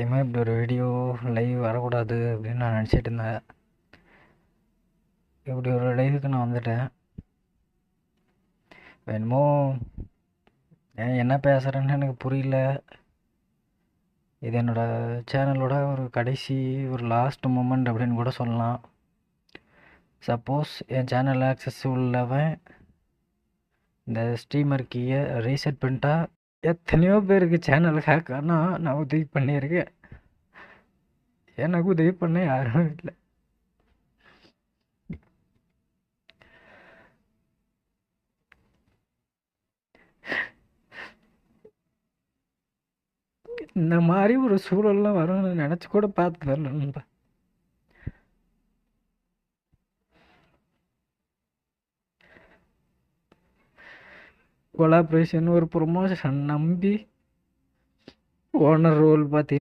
முக்கியமாக இப்படி ஒரு வீடியோ லைவ் வரக்கூடாது அப்படின்னு நான் நினச்சிட்டு இருந்தேன். இப்படி ஒரு லைவுக்கு நான் வந்துட்டேன். என்னமோ என்ன பேசுகிறேன்னு எனக்கு புரியல. இது என்னோடய சேனலோட ஒரு கடைசி ஒரு லாஸ்ட் மூமெண்ட் அப்படின்னு கூட சொல்லலாம். சப்போஸ் என் சேனல் ஆக்சஸ் உள்ளவன் இந்த ஸ்ட்ரீமர் கீயை ரீசெட் பண்ணிட்டா எத்தனையோ பேருக்கு சேனல் ஹேக் ஆனால் நான் உதவி பண்ணியிருக்கேன். எனக்கு உதவி பண்ண யாரும் இல்லை. இந்த மாதிரி ஒரு சூழல்லாம் வரும்னு நினச்சி கூட பார்த்து தரல. கொலாபரேஷன் ஒரு ப்ரொமோஷன் நம்பி ஓனர் ரோல் பார்த்தி